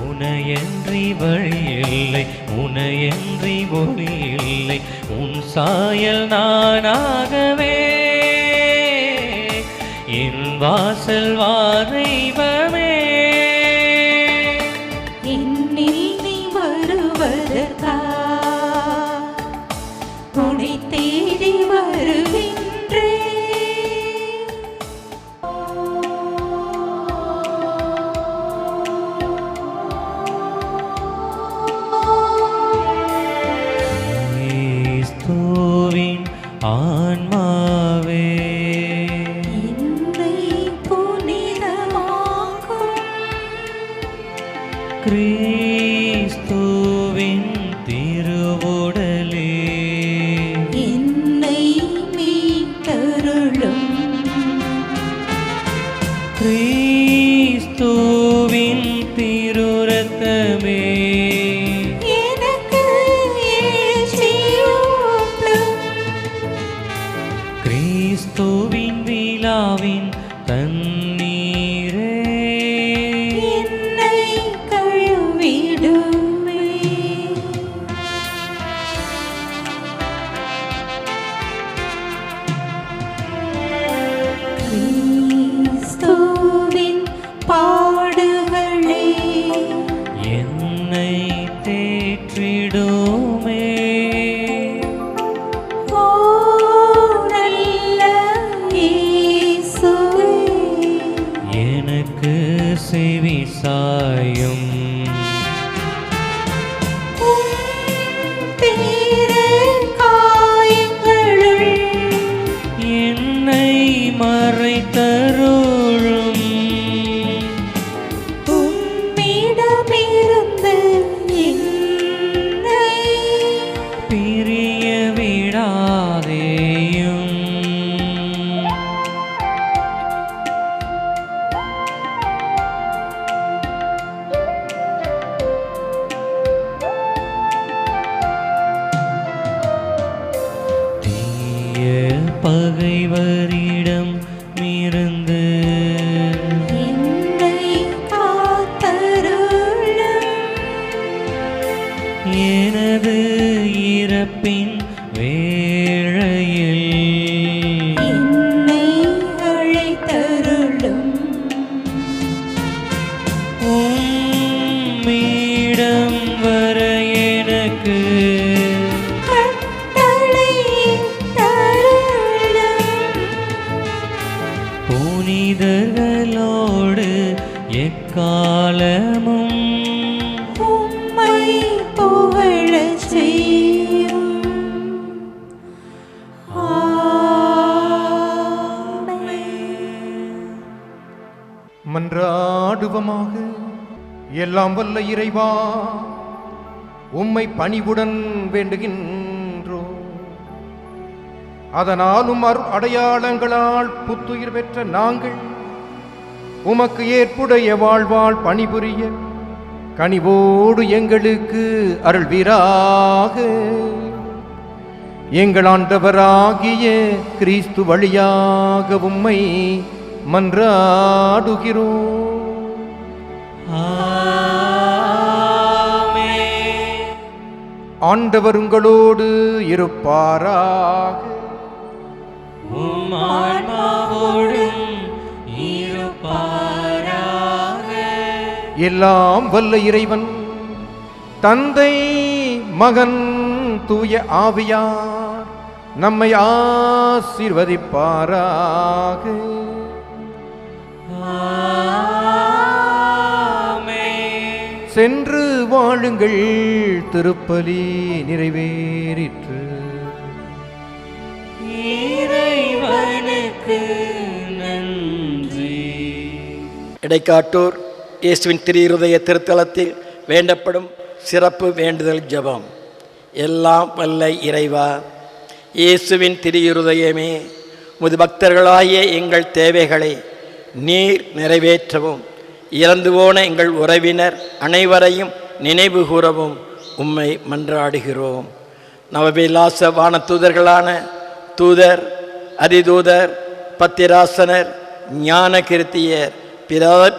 உனையன்றி வழி இல்லை, உனையன்றி ஒளி இல்லை, உன் சாயல் நானாகவே. என் வாசல் வா தெய்வமே. என்னில் நீ வருவதற்கா உன்னை தேடி வருகின்றே. கிறிஸ்துவின் ஆன்மாவே, என்னை புனிதமாக்கும். கிறிஸ்துவின் திருவுடலே, என்னை மீட்டருளும். கிறிஸ்துவின் திருரத்தமே, எனக்கு ஏற்றியூட்டும். கிறிஸ்துவின் விழாவின் தண்ணீரே, என்னை கழுவிடுமே. கிறிஸ்துவின் பாடுகளே, என்னை தேற்றிடுமே. ஓ நல்ல இயேசுவே, எனக்கு செவி சாயும். உம் திருக்காயங்களுள் என்னை மறைத்தருளும். உம்மிடமிருந்து என்னை பிரிய விடாதேயும். தீய பகைவரிடம் இருந்து என்னை காத்தருளும். எனது இறப்பின் வேளையில் என்னை அழைத்தருளும். உம்மிடம் வர எனக்கு கட்டளையிட்டருளும். புனிதர்களோடு எக்காலமும் உம்மை புகழச் செய்யும். ஆமென். மன்றாடுவமாக. எல்லாம் வல்ல இறைவா, உம்மை பணிவுடன் வேண்டுகின்றோம். அதனாலும் அடையாளங்களால் புத்துயிர் பெற்ற நாங்கள் உமக்கு ஏற்புடைய வாழ்வால் பணிபுரிய கனிவோடு எங்களுக்கு அருள்வீராக. எங்கள் ஆண்டவராகிய கிறிஸ்து வழியாக உம்மை மன்றாடுகிறோம். ஆமென். ஆண்டவர் உங்களோடு இருப்பாராக. உம் ஆன்மாவோடும் இருப்பாராக. எல்லாம் வல்ல இறைவன் தந்தை, மகன், தூய ஆவியார் நம்மை ஆசீர்வதிப்பாராக. ஆமென். சென்று வாழுங்கள், திருப்பலி நிறைவேறிற்று. இறைவனுக்கு நன்றி. இடைக்காட்டூர் இயேசுவின் திருஇருதய திருத்தலத்தில் வேண்டப்படும் சிறப்பு வேண்டுதல் ஜெபம். எல்லாம் வல்ல இறைவா, இயேசுவின் திருஇருதயமே, முது பக்தர்களாகிய எங்கள் தேவைகளை நீர் நிறைவேற்றவும், இறந்து போன எங்கள் உறவினர் அனைவரையும் நினைவு கூறவும் உம்மை மன்றாடுகிறோம். நவவிலாச வான தூதர்களான தூதர், அதிதூதர், பத்திராசனர், ஞானகிருத்தியர்,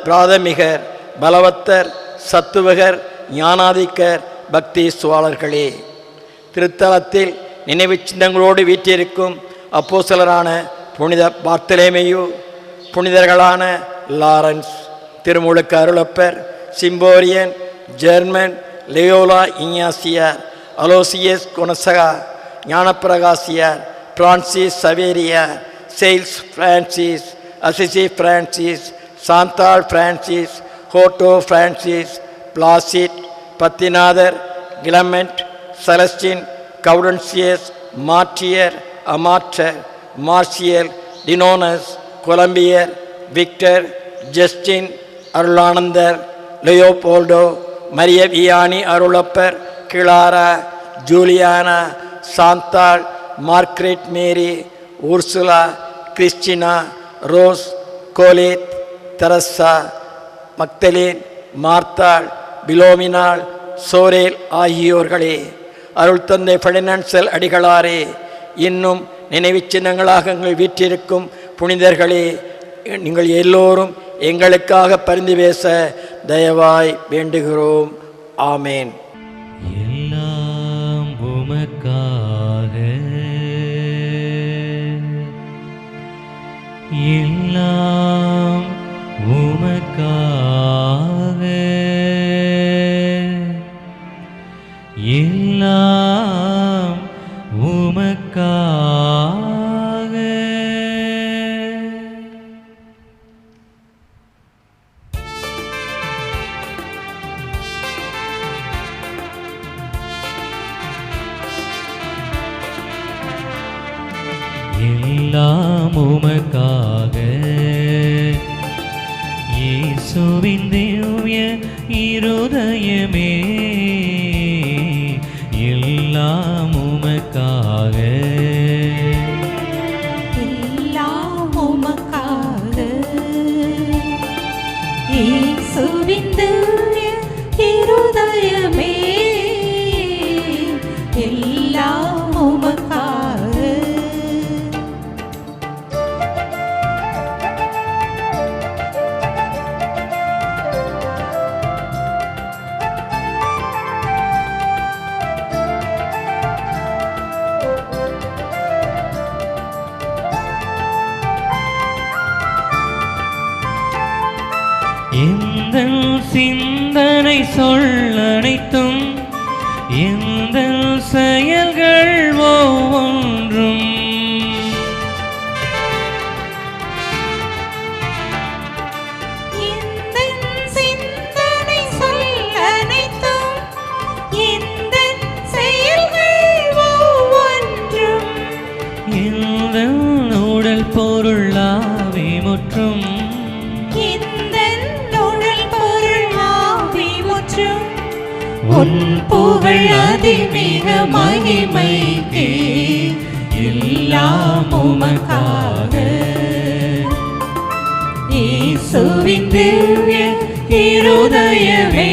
பிராதமிகர், பலவத்தர், சத்துவகர், ஞானாதிக்கர், பக்தி சுவாளர்களே, திருத்தலத்தில் நினைவு சின்னங்களோடு வீற்றிருக்கும் அப்போஸ்தலரான புனித பார்த்தலேமையு, புனிதர்களான லாரன்ஸ், திருமுழுக்கு அருளப்பர், சிம்போரியன், ஜெர்மன், லியோலா இஞ்ஞாசியார், அலோசியஸ் கொனசகா, ஞானப்பிரகாசியார், பிரான்சிஸ் சவேரியார், செயில்ஸ் பிரான்சிஸ், அசிசி பிரான்சிஸ், சாந்தாள் பிரான்சிஸ், ஹோட்டோ பிரான்சிஸ், பிளாசிட், பத்திநாதர், கிளமெண்ட், செலஸ்டின், கவுடன்சியஸ், மார்டியர், அமாற்றர், மார்சியல், டினோனஸ், கொலம்பியர், விக்டர், ஜஸ்டின், அருளானந்தர், லியோபோல்டோ, மரிய வியானி அருளப்பர், கிளாரா, ஜூலியானா, சாந்தாள், Margaret Mary, Ursula, Christina, Rose, Colette, Teresa, Magdalene, மார்த்தாள், பிலோமினாள், சோரேல் ஆகியோர்களே, அருள் தந்தை ஃபெர்டினண்ட் அடிகளாரே, இன்னும் நினைவு சின்னங்களாக எங்கள் வீற்றிருக்கும் புனிதர்களே, நீங்கள் எல்லோரும் எங்களுக்காக பரிந்து பேச தயவாய் வேண்டுகிறோம். ஆமேன். எல்லாம் உமக்காக, எல்லாம் உமக்காக, எல்லாம் உமக்காக. எல்லாம் உமக்காக, இயேசுவின் திவ்ய இருதயமே, எல்லாம் உமக்காக, எல்லாம் உமக்காக, இயேசுவின் திவ்ய இருதயமே, எல்லாம் உமக்காக. எந்தன் சிந்தனை சொல்லனைத்தும், எந்தன் செயல்கள் ஒவ்வொன்றும், எந்தன் சிந்தனை சொல்லனைத்தும், எந்தன் செயல்கள் ஒவ்வொன்றும், எந்தன் உடல் பொருள் ஆவி முற்றும், உன் புகழ் அதிமிக மகிமைக்கு, எல்லாம் உமக்காக, இயேசுவின் திவ்ய இருதயமே,